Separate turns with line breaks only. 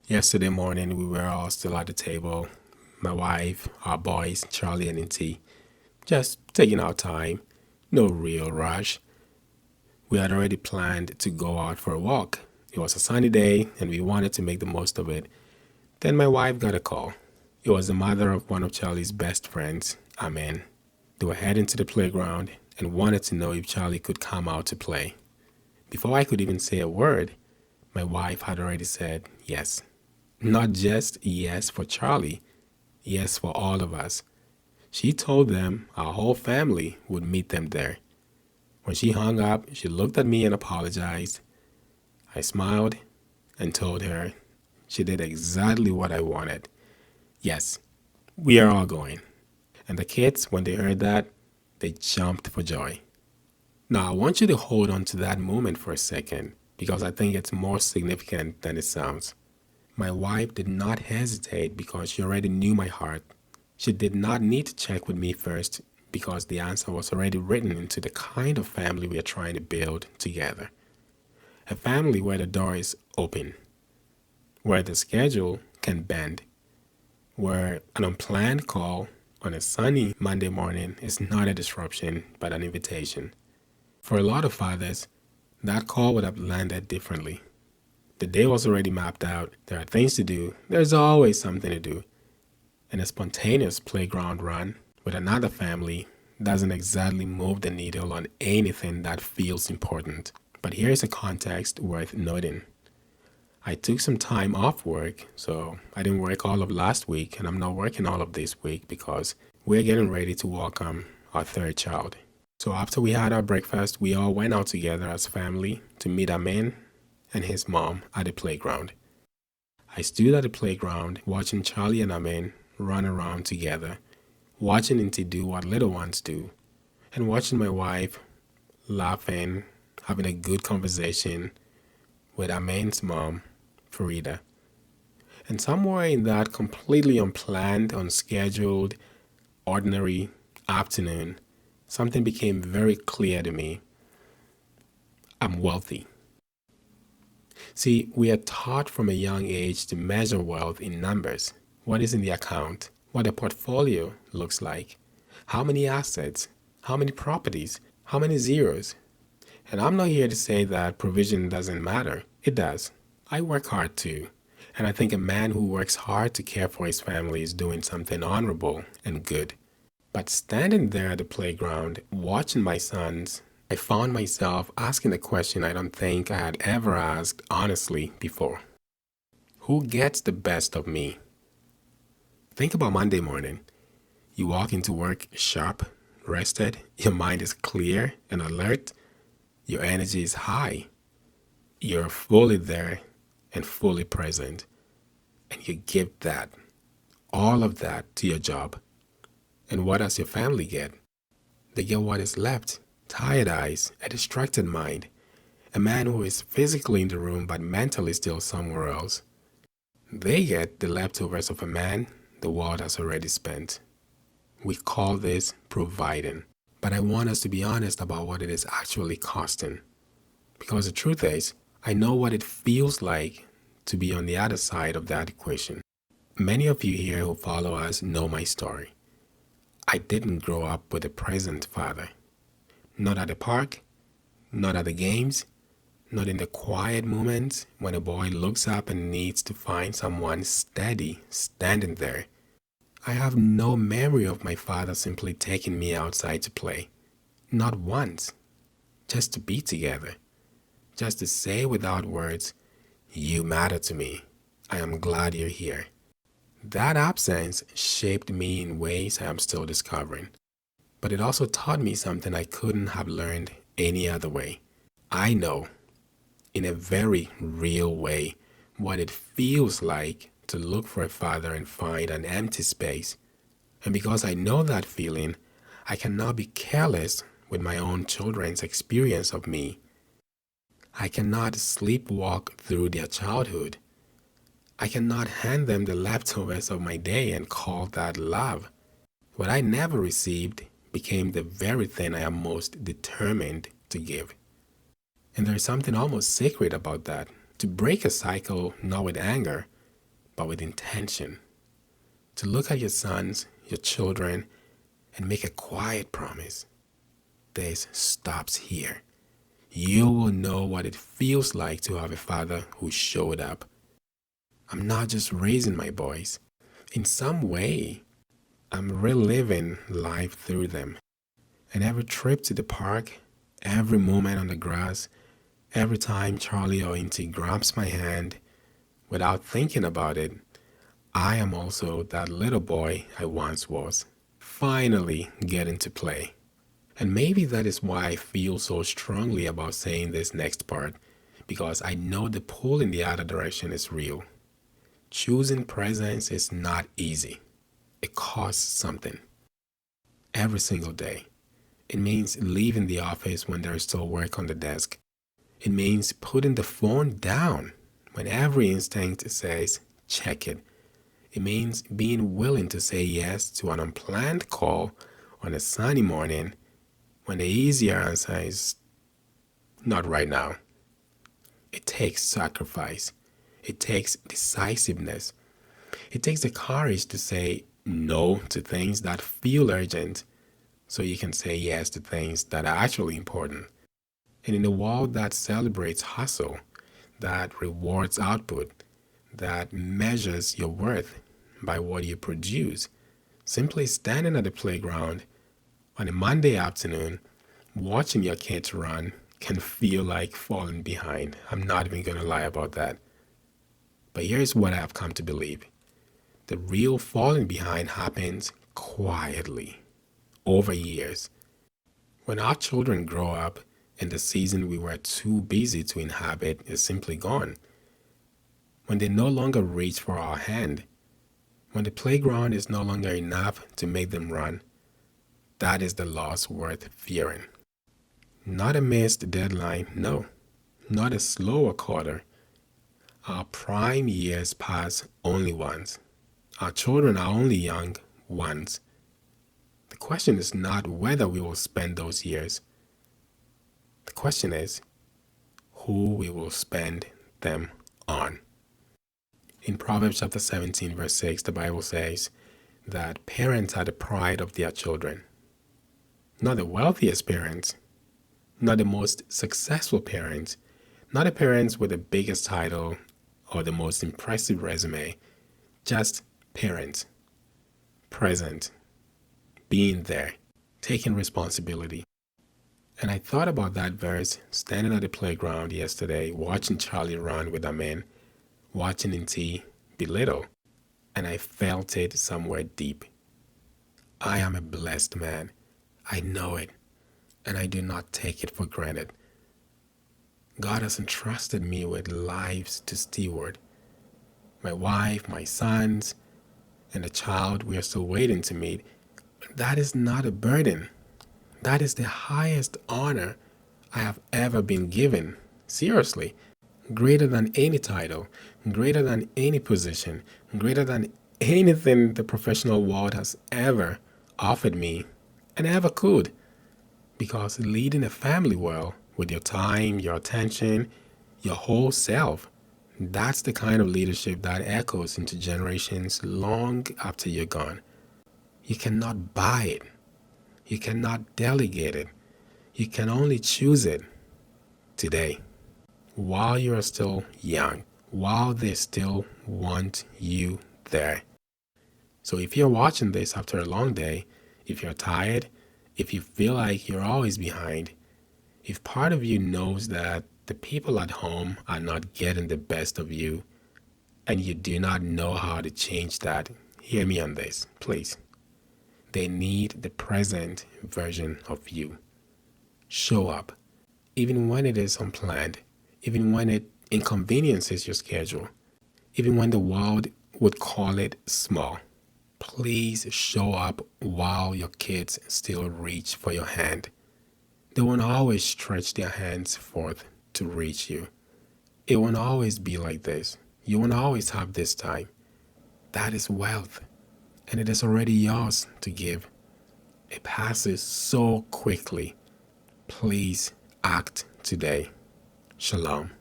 Yesterday morning, we were all still at the table. My wife, our boys, Charlie and Inti, just taking our time. No real rush. We had already planned to go out for a walk. It was a sunny day and we wanted to make the most of it. Then my wife got a call. It was the mother of one of Charlie's best friends, Amen. They were heading to the playground and wanted to know if Charlie could come out to play. Before I could even say a word, my wife had already said yes. Not just yes for Charlie, yes for all of us. She told them our whole family would meet them there. When she hung up, she looked at me and apologized. I smiled and told her she did exactly what I wanted. Yes, we are all going. And the kids, when they heard that, they jumped for joy. Now, I want you to hold on to that moment for a second because I think it's more significant than it sounds. My wife did not hesitate because she already knew my heart. She did not need to check with me first because the answer was already written into the kind of family we are trying to build together. A family where the door is open, where the schedule can bend, where an unplanned call on a sunny Monday morning is not a disruption but an invitation. For a lot of fathers, that call would have landed differently. The day was already mapped out. There are things to do. There's always something to do. And a spontaneous playground run with another family doesn't exactly move the needle on anything that feels important. But here's a context worth noting. I took some time off work, so I didn't work all of last week, and I'm not working all of this week because we're getting ready to welcome our third child. So after we had our breakfast, we all went out together as family to meet Amin and his mom at the playground. I stood at the playground watching Charlie and Amin run around together, watching Inti do what little ones do, and watching my wife laughing, having a good conversation with Amin's mom, Farida. And somewhere in that completely unplanned, unscheduled, ordinary afternoon, something became very clear to me. I'm wealthy. See, we are taught from a young age to measure wealth in numbers. What is in the account? What a portfolio looks like? How many assets? How many properties? How many zeros? And I'm not here to say that provision doesn't matter. It does. I work hard too. And I think a man who works hard to care for his family is doing something honorable and good. But standing there at the playground, watching my sons, I found myself asking a question I don't think I had ever asked honestly before. Who gets the best of me? Think about Monday morning. You walk into work sharp, rested, your mind is clear and alert, your energy is high. You're fully there and fully present. And you give that, all of that to your job. And what does your family get? They get what is left: tired eyes, a distracted mind, a man who is physically in the room but mentally still somewhere else. They get the leftovers of a man the world has already spent. We call this providing. But I want us to be honest about what it is actually costing. Because the truth is, I know what it feels like to be on the other side of that equation. Many of you here who follow us know my story. I didn't grow up with a present father. Not at the park, not at the games, not in the quiet moments when a boy looks up and needs to find someone steady standing there. I have no memory of my father simply taking me outside to play. Not once. Just to be together. Just to say without words, "You matter to me. I am glad you're here." That absence shaped me in ways I am still discovering. But it also taught me something I couldn't have learned any other way. I know, in a very real way, what it feels like to look for a father and find an empty space. And because I know that feeling, I cannot be careless with my own children's experience of me. I cannot sleepwalk through their childhood. I cannot hand them the leftovers of my day and call that love. What I never received became the very thing I am most determined to give. And there's something almost sacred about that. To break a cycle, not with anger, but with intention. To look at your sons, your children, and make a quiet promise. This stops here. You will know what it feels like to have a father who showed up. I'm not just raising my boys. In some way, I'm reliving life through them. And every trip to the park, every moment on the grass, every time Charlie or Inti grabs my hand without thinking about it, I am also that little boy I once was, finally getting to play. And maybe that is why I feel so strongly about saying this next part, because I know the pull in the other direction is real. Choosing presence is not easy. It costs something. Every single day. It means leaving the office when there is still work on the desk. It means putting the phone down when every instinct says, check it. It means being willing to say yes to an unplanned call on a sunny morning when the easier answer is not right now. It takes sacrifice. It takes decisiveness. It takes the courage to say no to things that feel urgent so you can say yes to things that are actually important. And in a world that celebrates hustle, that rewards output, that measures your worth by what you produce, simply standing at the playground on a Monday afternoon, watching your kids run can feel like falling behind. I'm not even going to lie about that. But here's what I have come to believe. The real falling behind happens quietly, over years. When our children grow up and the season we were too busy to inhabit is simply gone, when they no longer reach for our hand, when the playground is no longer enough to make them run, that is the loss worth fearing. Not a missed deadline, no. Not a slower quarter. Our prime years pass only once. Our children are only young once. The question is not whether we will spend those years. The question is who we will spend them on. In Proverbs chapter 17, verse 6, the Bible says that parents are the pride of their children. Not the wealthiest parents, not the most successful parents, not the parents with the biggest title or the most impressive resume, just parents, present, being there, taking responsibility. And I thought about that verse standing at the playground yesterday, watching Charlie run with a man, watching Inti be little, and I felt it somewhere deep. I am a blessed man. I know it, and I do not take it for granted. God has entrusted me with lives to steward. My wife, my sons, and the child we are still waiting to meet. That is not a burden. That is the highest honor I have ever been given. Seriously. Greater than any title, greater than any position, greater than anything the professional world has ever offered me and ever could. Because leading a family well with your time, your attention, your whole self, that's the kind of leadership that echoes into generations long after you're gone. You cannot buy it. You cannot delegate it. You can only choose it today, while you are still young, while they still want you there. So if you're watching this after a long day, if you're tired, if you feel like you're always behind, if part of you knows that the people at home are not getting the best of you, and you do not know how to change that, hear me on this, please. They need the present version of you. Show up, even when it is unplanned, even when it inconveniences your schedule, even when the world would call it small. Please show up while your kids still reach for your hand. They won't always stretch their hands forth to reach you. It won't always be like this. You won't always have this time. That is wealth, and it is already yours to give. It passes so quickly. Please act today. Shalom.